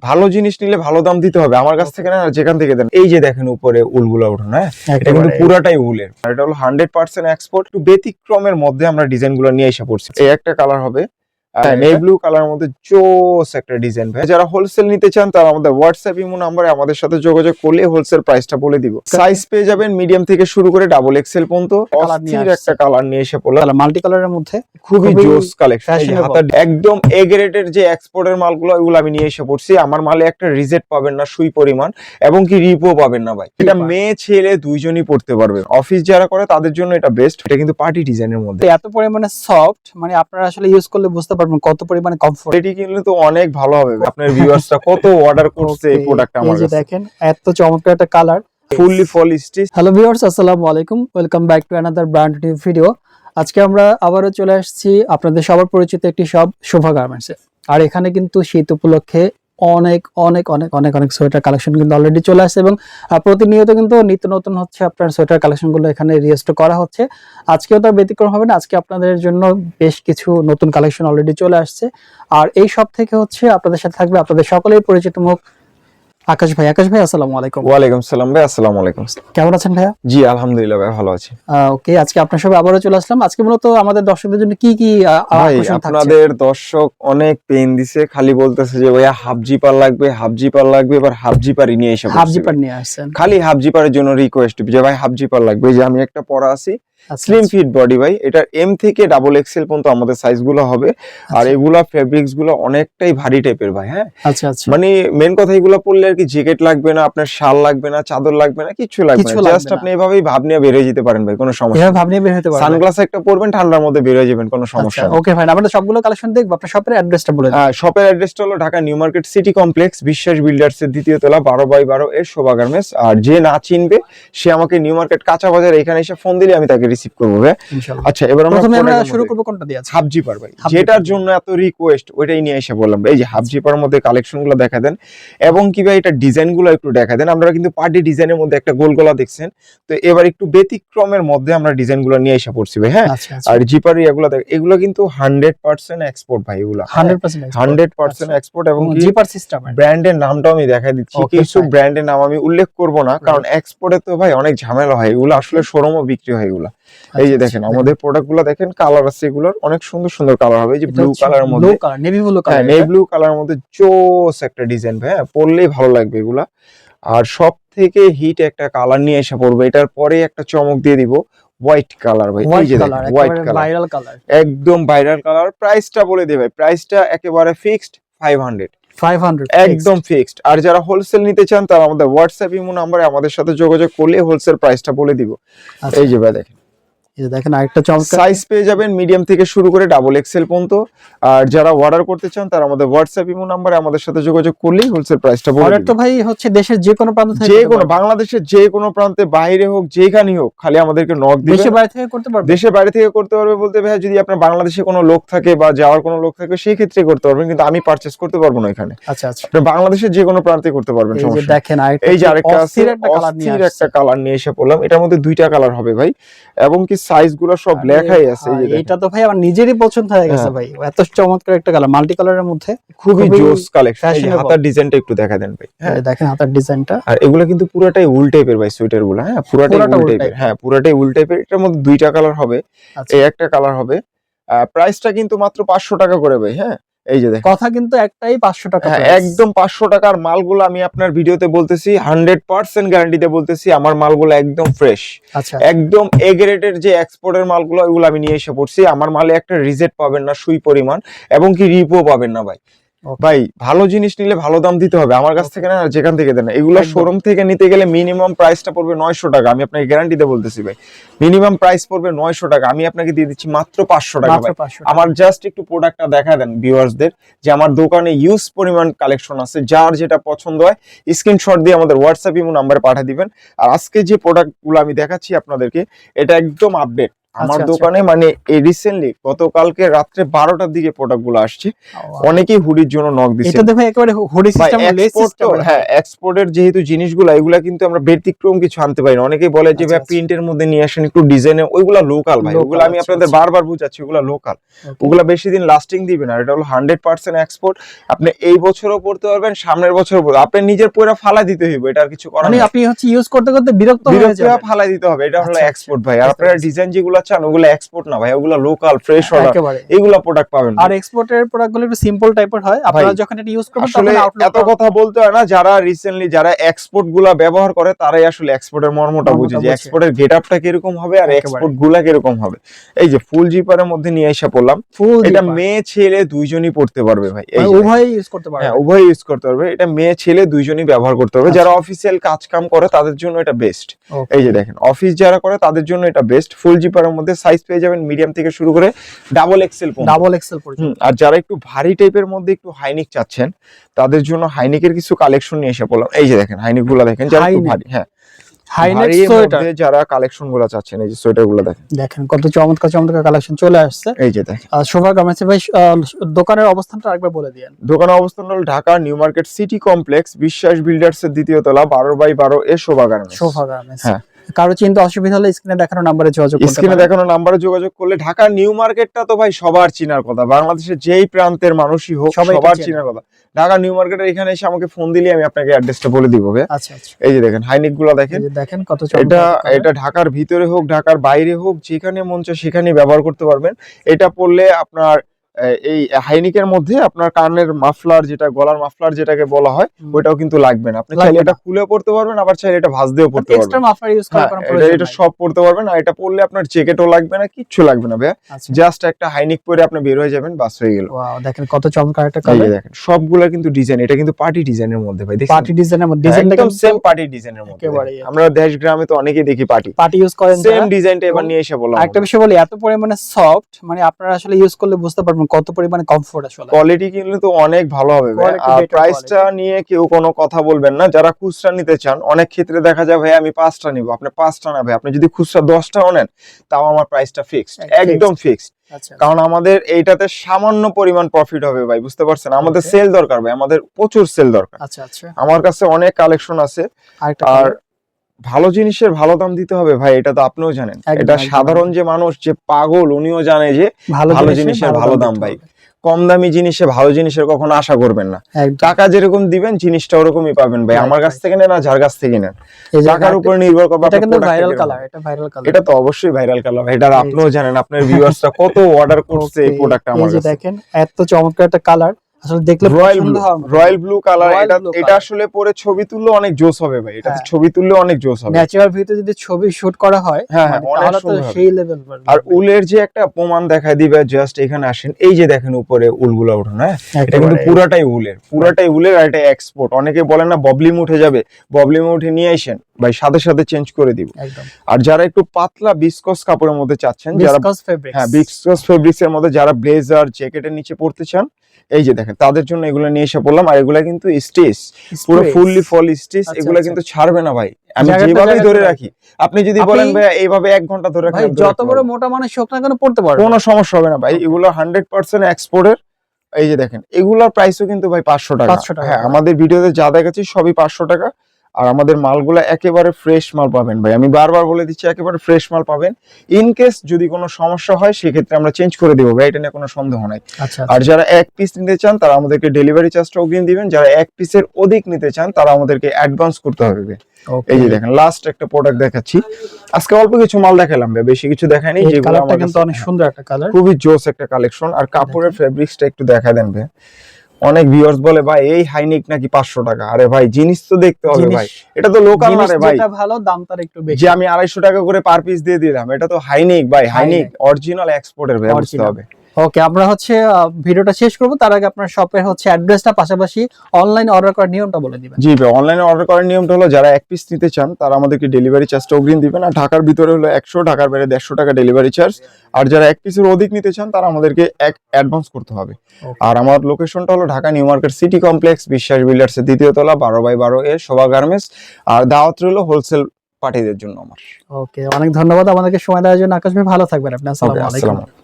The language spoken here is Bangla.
ভালো জিনিস নিলে ভালো দাম দিতে হবে, আমার কাছ থেকে না, যেখান থেকে দেন। এই যে দেখেন উপরে উলগুলো ওঠানো, হ্যাঁ এটা কিন্তু পুরাটাই উলের, এটা হলো 100% এক্সপোর্ট। একটু ব্যতিক্রমের মধ্যে আমরা ডিজাইন গুলো নিয়ে এসে পড়ছি। এই একটা কালার হবে নেভি ব্লু কালার মধ্যে জোস একটা ডিজাইন ভাই। যারা হোলসেল নিতে চান তারা আমাদের হোয়াটসঅ্যাপ ইমো নাম্বারে আমাদের সাথে যোগাযোগ করলে হোলসেল প্রাইসটা বলে দিব। সাইজ পেয়ে যাবেন মিডিয়াম থেকে শুরু করে ডাবল এক্সেল পর্যন্ত। অস্থির একটা কালার নিয়ে এসে পড়লাম, মাল্টি কালারের মধ্যে খুবই জোস কালেকশন। একদম এ গ্রেডের যে এক্সপোর্টের মালগুলো ওইগুলো আমি নিয়ে এসে পড়ছি। আমার মালে একটা রিজেক্ট পাবেন না সুই পরিমাণ, এবং কি রিপো পাবেন না ভাই। এটা মেয়ে ছেলে দুইজনই পড়তে পারবে, অফিস যারা করে তাদের জন্য এটা বেস্ট। এটা কিন্তু পার্টি ডিজাইনের মধ্যে এত পরিমাণে সফট, মানে আপনারা আসলে ইউজ করলে বুঝতে পারবেন কত পরিমাণে কমফোর্ট। এটি কিনলে তো অনেক ভালো হবে। আপনার ভিউয়ার্সরা কত অর্ডার করছে এই প্রোডাক্টটা আমার কাছে। দেখেন এত চমৎকার একটা কালার, ফুললি ফল স্টিচ। হ্যালো ভিউয়ার্স, আসসালামু আলাইকুম, welcome back to another brand new video. আজকে আমরা আবারও চলে আসছি আপনাদের সবার পরিচিত একটি শপ শোভা গার্মেন্টসে। আর এখানে কিন্তু শীত উপলক্ষে অনেক অনেক অনেক অনেক অনেক সোয়েটার কালেকশন কিন্তু অলরেডি চলে আসছে, এবং প্রতিনিয়ত কিন্তু নিত্য নতুন হচ্ছে আপনার সোয়েটার কালেকশনগুলো এখানে রিস্টক করা হচ্ছে। আজকেও তার ব্যতিক্রম হবে না, আজকে আপনাদের জন্য বেশ কিছু নতুন কালেকশন অলরেডি চলে আসছে। আর এই সব থেকে হচ্ছে আপনাদের সাথে থাকবে আপনাদের সকলেই পরিচিত মুখ আকাশ ভাই। আকাশ ভাই আসসালামু আলাইকুম। ওয়ালাইকুম সালাম ভাই, আসসালামু আলাইকুম। কেমন আছেন ভাইয়া? জি আলহামদুলিল্লাহ ভাই, ভালো আছি। ওকে, আজকে আপনার সঙ্গে আবারও চলে আসলাম। আজকে মূলত আমাদের দর্শকদের জন্য কি কি ভাই, আপনাদের দর্শক অনেক পেন দিছে, খালি বলতেছে যে ভাইয়া হাফ জিপার লাগবে, হাফ জিপার লাগবে। এবার হাফ জিপারই নিয়ে এসে হাফ জিপার নিয়ে আসছেন, খালি হাফ জিপারের জন্য রিকোয়েস্ট যে ভাই হাফ জিপার লাগবে। এই যে আমি একটা পরা আছি, স্লিম ফিট বডি ভাই, এটা এম থেকে ডাবল এক্সেল পর্যন্ত আমাদের সাইজ গুলো হবে। আর এগুলা ফেব্রিক্স গুলো অনেকটাই ভারী টাইপের ভাই। হ্যাঁ আচ্ছা আচ্ছা, মানে মেন কথা এগুলো পরলে আর কি জ্যাকেট লাগবে না, আপনার শাল লাগবে না, চাদর লাগবে না, কিছু লাগবে না। জাস্ট আপনি এভাবেই ভাব নিয়ে বের হয়ে যেতে পারেন ভাই, কোনো সমস্যা নেই। ভাব নিয়ে বের হতে পারবেন, সানগ্লাস একটা পরবেন, ঠান্ডার মধ্যে বের হয়ে যাবেন, কোনো সমস্যা নেই। ওকে ভাই, আমরা সবগুলো কালেকশন দেখব। আপনার শপের অ্যাড্রেসটা বলে দিন। শপের অ্যাড্রেসটা হলো Dhaka new market city complex, বিশ্বাস বিল্ডার্স এর দ্বিতীয় তলা, 12/12 এর শোভা গার্মেন্টস। আর যে না চিনবে সে আমাকে নিউ মার্কেট কাঁচা বাজার এখানে এসে ফোন দিলে আমি তাকে রিসিভ করবো ভাই। আচ্ছা, এবার আমরা শুরু করব কোনটা দিয়ে? হাফ জিপার ভাই, যেটার জন্য এত রিকোয়েস্ট ওইটাই নিয়ে এসে বললাম। এই যে হাফ জিপার মধ্যে কালেকশনগুলো দেখা দেন, এবং কি ভাই এটা ডিজাইনগুলো একটু দেখা দেন। আমরা কিন্তু পার্টি ডিজাইনের মধ্যে একটা গোল গলা দেখছেন, তো এবার একটু ব্যতিক্রমের মধ্যে আমরা ডিজাইনগুলো নিয়ে এসে পড়ছি ভাই। হ্যাঁ, আর জিপার এগুলো দেখ, এগুলো কিন্তু 100% এক্সপোর্ট ভাই, এগুলো 100% এক্সপোর্ট। এবং জিপার সিস্টেম ব্র্যান্ডের নামটাও আমি দেখাই দিচ্ছি। কিছু ব্র্যান্ডের নাম আমি উল্লেখ করব না, কারণ এক্সপোর্টে তো ভাই অনেক ঝামেলা হয়, এগুলো আসলে শোরুমও বিক্রি হয় এগুলো। এই যে দেখেন আমাদের প্রোডাক্টগুলো দেখেন, কালার আছে এগুলোর অনেক সুন্দর সুন্দর কালার হবে। এই যে ব্লু কালারের মধ্যে, navy blue colour, navy blue কালারের মধ্যে জোস একটা ডিজাইন ভাই। হ্যাঁ, পরলেই ভালো লাগবে এগুলা। আর সব থেকে হিট একটা কালার নিয়ে এসে পড়বে, এটার পরে একটা চমক দিয়ে দিব, হোয়াইট কালার ভাই। এই যে হোয়াইট কালার, ভাইরাল কালার, একদম ভাইরাল কালার। প্রাইসটা বলে দিই ভাই, প্রাইসটা একেবারে ফিক্সড 500 একদম ফিক্সড। আর যারা হোলসেল নিতে চান তারা আমাদের হোয়াটসঅ্যাপ ইমো নাম্বারে আমাদের সাথে যোগাযোগ করলে হোলসেল প্রাইসটা বলে দিব। এই যে ভাই দেখেন, দেখেন আরেকটা চমৎকার সাইজ পেয়ে যাবেন মিডিয়াম থেকে শুরু করে ডাবল এক্সেল পর্যন্ত। আর যারা অর্ডার করতে চান তারা আমাদের হোয়াটসঅ্যাপ ইমো নাম্বারে আমাদের সাথে যোগাযোগ করলেই হোলসেল প্রাইসটা বলে দিব। তো ভাই হচ্ছে দেশের যে কোনো প্রান্ত থেকে, যে কোনো বাংলাদেশের যে কোনো প্রান্তে, বাইরে হোক যেখানেই হোক, খালি আমাদেরকে নক দিবেন। দেশের বাইরে থেকে করতে পারবে? দেশের বাইরে থেকে করতে পারবে বলতে ভাই, যদি আপনার বাংলাদেশে কোনো লোক থাকে বা যাওয়ার কোনো লোক থাকে সেই ক্ষেত্রে করতে পারবেন, কিন্তু আমি পারচেজ করতে পারবো না এখানে। আচ্ছা আচ্ছা, আপনি বাংলাদেশের যে কোনো প্রান্তে করতে পারবেন, সমস্যা নেই। দেখেন এই যে আরেকটা আছে, অস্থির একটা কালার নিয়ে এসে পড়লাম। এটার মধ্যে দুইটা কালার হবে ভাই, এবং কি সাইজগুলো সব লেখাই আছে। এই যে এটা তো ভাই আমার নিজেরই পছন্দ হয়ে গেছে ভাই, এত চমৎকার একটা কালার, মাল্টি কালারের মধ্যে খুবই জোস কালেকশন। এই যে হাতার ডিজাইনটা একটু দেখা দেন ভাই। হ্যাঁ দেখেন হাতার ডিজাইনটা, আর এগুলো কিন্তু পুরোটাই উল টাইপের ভাই, সোয়েটার গুলো। হ্যাঁ, পুরোটাই উল টাইপের। হ্যাঁ, পুরোটাই উল টাইপের। এটার মধ্যে দুইটা কালার হবে, এই একটা কালার হবে। প্রাইসটা কিন্তু মাত্র 500 টাকা করে ভাই। হ্যাঁ, এই যে দেখেন, কথা কিন্তু একটাই 500 টাকা, একদম 500 টাকার মালগুলো আমি আপনার ভিডিওতে বলতেছি, 100% গ্যারান্টিতে বলতেছি, আমার মালগুলো একদম ফ্রেশ। আচ্ছা, একদম এ গ্রেডের যে এক্সপোর্টের মালগুলো ওইগুলো আমি নিয়ে এসে পড়ছি। আমার মালে একটা রিজেক্ট পাবেন না সুই পরিমাণ, এবং কি রিপো পাবেন না ভাই। ভাই ভালো জিনিস নিলে ভালো দাম দিতে হবে, আমার কাছ থেকে না, যেখান থেকে দেন। এগুলো শোরুম থেকে নিতে গেলে মিনিমাম প্রাইসটা পড়বে 900 টাকা। আমি আপনাকে গ্যারান্টিতে বলতেছি ভাই, মিনিমাম প্রাইস পড়বে 900 টাকা। আমি আপনাকে দিয়ে দিচ্ছি মাত্র 500 টাকা ভাই। আমার জাস্ট একটু প্রোডাক্টটা দেখা দেন ভিউয়ার্সদের, যে আমার দোকানে ইউজ পরিমাণ কালেকশন আছে। যার যেটা পছন্দ হয় স্ক্রিনশট দিয়ে আমাদের হোয়াটসঅ্যাপ ইমো নাম্বারে পাঠিয়ে দিবেন। আর আজকে যে প্রোডাক্টগুলো আমি দেখাচ্ছি আপনাদেরকে, এটা একদম আপডেট, আমার আচ্ছা। দোকানে মানে এই রিসেন্টলি গতকালকে রাত্রে 12টার দিকে প্রোডাক্ট গুলো আসছে। অনেকেই হুডির জন্য নক দিচ্ছে। এটা দেখো একেবারে হুডি ভাই সিস্টেম, লেস এক্সপোর্ট তো, সিস্টেম। হ্যাঁ এক্সপোর্টের যেহেতু জিনিসগুলো এগুলা কিন্তু আমরা ব্যতিক্রম কিছু আনতে পারি না। অনেকেই বলে যে ভাই প্রিন্টের মধ্যে নিয়ে আসেন একটু ডিজাইনে, ওইগুলা লোকাল ভাই, ওগুলা আমি আপনাদের বারবার বুঝাচ্ছি ওগুলা লোকাল, ওগুলা বেশি দিন লাস্টিং দিবে না। এটা হলো 100% এক্সপোর্ট। আপনি এই বছরও পড়তে পারবেন, সামনের বছরও পড়তে, আপনি নিজের পয়রা ফালা দিতে হইব, এটা আর কিছু করার মানে নেই। আপনি হচ্ছে ইউজ করতে করতে বিরক্ত হয়ে যাবেন, ফালাই দিতে হবে, এটা হলো আচ্ছা, এক্সপোর্ট ভাই। আর আপনারা ডিজাইন যেগুলো চান ওগুলো এক্সপোর্ট না ভাই, ওগুলো লোকাল ফ্রেশ অর্ডার, একেবারে। এগুলা প্রোডাক্ট পাবেন। আর এক্সপোর্টের প্রোডাক্টগুলো একটু সিম্পল টাইপের হয়, আপনারা যখন এটা ইউজ করবেন আসলে তখন আউটলুক এত কথা বলতে হয় না, যারা রিসেন্টলি যারা এক্সপোর্ট গুলা ব্যবহার করে তারাই আসলে এক্সপোর্টের মর্মটা বুঝে যে এক্সপোর্টের গেটআপটা কিরকম হবে আর এক্সপোর্ট গুলা কিরকম হবে। এই যে ফুল জিপারের মধ্যে নিয়ে এসে পড়লাম, এটা মেয়ে ছেলে দুইজনই পড়তে পারবে ভাই, এই উভয়ই ইউজ করতে পারবে। হ্যাঁ উভয়ই ইউজ করতে পারবে, এটা মেয়ে ছেলে দুইজনই ব্যবহার করতে পারবে। যারা অফিসিয়াল কাজ কাম করে তাদের জন্য এটা বেস্ট। এই যে দেখেন অফিস যারা করে তাদের জন্য এটা বেস্ট। ফুল জিপারের মধ্যে সাইজ পেয়ে যাবেন মিডিয়াম থেকে শুরু করে ডাবল এক্সেল পর্যন্ত। আর যারা একটু ভারী টাইপের মধ্যে একটু হাইনিক চাচ্ছেন তাদের জন্য হাইনিকের কিছু কালেকশন নিয়ে এসে পড়লাম। এই যে দেখেন হাইনিক গুলা দেখেন, যারা একটু ভারী, হ্যাঁ হাইনেক সোয়েটার, যারা কালেকশন গুলো চাচ্ছেন, এই যে সোয়েটার গুলো দেখেন কত চমৎকার চমৎকার কালেকশন চলে আসছে। এই যে দেখেন শোভা গার্মেন্টস ভাই, দোকানের অবস্থানটা আরেকবার বলে দিয়েন। দোকানের অবস্থান হলো Dhaka new market city complex, বিশ্বাস বিল্ডার্স এর দ্বিতীয় তলা, 12/12 এ শোভা গার্মেন্টস। হ্যাঁ, কারো চিন্তা অসুবিধা হলে স্ক্রিনে দেখানো নম্বরে যোগাযোগ করতে পারেন। স্ক্রিনে দেখানো নম্বরে যোগাযোগ করলে, ঢাকা নিউ মার্কেটটা তো ভাই সবার চিনার কথা, বাংলাদেশের যেই প্রান্তের মানুষই হোক সবার চিনার কথা। ঢাকা নিউ মার্কেটের এখানে এসে আমাকে ফোন দিলে আমি আপনাকে অ্যাড্রেসটা বলে দিব। আচ্ছা, এই যে দেখেন হাইনিক গুলো দেখেন কত এটা ঢাকার ভিতরে হোক ঢাকার বাইরে হোক যেখানে মন চায় সেখানে ব্যবহার করতে পারবেন। এটা পরলে আপনার এই হাইনিকের মধ্যে আপনার কানের মাফলার, যেটা গলার মাফলার যেটাকে বলা হয়, ওইটাও কিন্তু লাগবে না। আপনি চাইলে এটা খুলে পড়তে পারবেন, আবার চাইলে এটা ভাঁজ দিয়েও পড়তে পারবেন। এক্সট্রা মাফলার ইউজ করার কোনো প্রয়োজন নাই, এটা সব পড়তে পারবেন। আর এটা পরলে আপনার জ্যাকেটও লাগবে না, কিচ্ছু লাগবে না ভাই, জাস্ট একটা হাইনিক পরে আপনি বের হয়ে যাবেন, বাস হয়ে গেল। ওয়াও, দেখেন কত চমৎকার একটা কালার। দেখেন সবগুলা কিন্তু ডিজাইন, এটা কিন্তু পার্টি ডিজাইনের মধ্যে ভাই, দেখেন পার্টি ডিজাইনের মধ্যে, ডিজাইনটা একদম সেম পার্টি ডিজাইনের মধ্যে। আমরা দেশ গ্রামে তো অনেকেই দেখি পার্টি ইউজ করেন, সেম ডিজাইনটা এবার নিয়ে এসে বললাম। একটা বিষয় বলি, এত পরিমাণে সফট, মানে আপনারা আসলে ইউজ করলে বুঝতে পারবেন কত পরিমাণে কমফোর্ট। আসলে কোয়ালিটি কিনলে তো অনেক ভালো হবে ভাই। আর প্রাইসটা নিয়ে কেউ কোনো কথা বলবেন না। যারা খুচরা নিতে চান, অনেক ক্ষেত্রে দেখা যায় ভাই আমি 5টা নিব, আপনি 5টা না ভাই, আপনি যদি খুচরা 10টাও নেন তাও আমার প্রাইসটা ফিক্সড, একদম ফিক্সড। কারণ আমাদের এইটাতে সামান্য পরিমাণ প্রফিট হবে ভাই, বুঝতে পারছেন? আমাদের সেল দরকার ভাই, আমাদের প্রচুর সেল দরকার। আমার কাছে অনেক কালেকশন আছে। আর ভালো জিনিসের ভালো দাম দিতে হবে ভাই, এটা তো আপনিও জানেন। এটা সাধারণ যে মানুষ যে পাগল উনিও জানে যে ভালো জিনিসের ভালো দাম ভাই। কম দামি জিনিসে ভালো জিনিসের কখনো আশা করবেন না। টাকা যেরকম দিবেন জিনিসটা ওরকমই পাবেন ভাই। আমার কাছ থেকে নেন আর যার কাছ থেকে নেন, টাকার উপর নির্ভর করবে। এটা কিন্তু ভাইরাল কালার, এটা তো অবশ্যই ভাইরাল কালার। এটা আপনিও জানেন, আপনার ভিউয়ার্সরা কত অর্ডার করছে এই প্রোডাক্টটা আমার কাছে। দেখেন এত চমৎকার একটা কালার, আসলে দেখলে রয়্যাল ব্লু কালার। এটা আসলে পরে ছবি তুললে অনেক জোস হবে ভাই, এটাতে ছবি তুললে অনেক জোস হবে। ন্যাচারাল ভিউতে যদি ছবি শুট করা হয় তাহলে তো সেই লেভেল। আর উলের যে একটা প্রমাণ দেখায় দিবে, জাস্ট এখানে আসেন, এই যে দেখেন উপরে উলগুলো ওঠানো, এটা কিন্তু পুরাটাই উলের। আর এটা এক্সপোর্ট। অনেকে বলেন না ববলিম উঠে যাবে, ববলিম উঠে নিয়ে আসেন ভাই, সাথে সাথে চেঞ্জ করে দিব। আর যারা একটু পাতলা বিসকস কাপড়ের মধ্যে চাচ্ছেন, যারা বিসকস ফেব্রিক্স এর মধ্যে যারা ব্লেজার জ্যাকেটের নিচে পড়তে চান, এই যে দেখেন তাদের জন্য এগুলো নিয়ে এসে পড়লাম। আর এগুলা কিন্তু স্টিচ, পুরো ফুললি ফল স্টিচ, এগুলা কিন্তু ছাড়বে না ভাই, আমি যেভাবে ধরে রাখি। আপনি যদি বলেন ভাই এইভাবে 1 ঘন্টা ধরে রাখেন, যত বড় মোটা মানুষ হোক না কেন পড়তে পারবে, কোনো সমস্যা হবে না ভাই। এগুলো 100% এক্সপোর্টের। এই যে দেখেন এগুলার প্রাইসও কিন্তু ভাই 500 টাকা। হ্যাঁ, আমাদের ভিডিওতে যা দেখাচ্ছি সবই 500 টাকা। আর আমাদের মালগুলো একেবারে ফ্রেশ মাল পাবেন ভাই, আমি বারবার বলে দিচ্ছি একেবারে ফ্রেশ মাল পাবেন। ইন কেস যদি কোনো সমস্যা হয় সেক্ষেত্রে আমরা চেঞ্জ করে দিব ভাই, এটা নিয়ে কোনো সন্দেহ নাই। আর যারা 1 পিস নিতে চান তারা আমাদেরকে ডেলিভারি চার্জটা অগ্রিম দিবেন। যারা 1 পিসের অধিক নিতে চান তারা আমাদেরকে অ্যাডভান্স করতে হবে। এই যে দেখেন লাস্ট একটা প্রোডাক্ট দেখাচ্ছি। আজকে অল্প কিছু মাল দেখালাম ভাই, বেশি কিছু দেখাইনি। যেগুলো আমাদের কিন্তু অনেক সুন্দর একটা কালার, খুবই জোস একটা কালেকশন। আর কাপড়ের ফেব্রিক্সটা একটু দেখা দেন ভাই। অনেক ভিউয়ার্স বলে ভাই এই হাইনিক নাকি 500 টাকা। আরে ভাই জিনিস তো দেখতে হবে ভাই, এটা তো লোকাল না রে ভাই, যেটা ভালো দাম তার একটু বেশি। যে আমি 250 টাকা করে পার পিস দিয়ে দিলাম, এটা তো হাইনিক ভাই, হাইনিক অরিজিনাল এক্সপোর্টের ভাই, বুঝতে হবে। ওকে, আমরা হচ্ছে ভিডিওটা শেষ করব, তার আগে আপনার শপের হচ্ছে অ্যাড্রেসটা, পাশাপাশি অনলাইন অর্ডার করার নিয়মটা বলে দিবেন। জি ভাই, অনলাইনে অর্ডার করার নিয়মটা হলো যারা 1 পিস নিতে চান তারা আমাদেরকে ডেলিভারি চার্জটা অগ্রিম দিবেন। আর ঢাকার ভিতরে হলো 100, ঢাকার বাইরে 150 টাকা ডেলিভারি চার্জ। আর যারা 1 পিসের অধিক নিতে চান তারা আমাদেরকে অ্যাডভান্স করতে হবে। আর আমার লোকেশনটা হলো Dhaka new market city complex, বিশ্বাস বিল্ডার্স এর দ্বিতীয় তলা, 12/12 এ শোভা গার্মেন্টস। আর দাওয়াত রইলো হোলসেল পার্টিদের জন্য আমার। ওকে, অনেক ধন্যবাদ আমাদেরকে সময় দেওয়ার জন্য আকাশ ভাই, ভালো থাকবেন আপনি। আসসালামু Okay, আলাইকুম। আসসালামু আলাইকুম।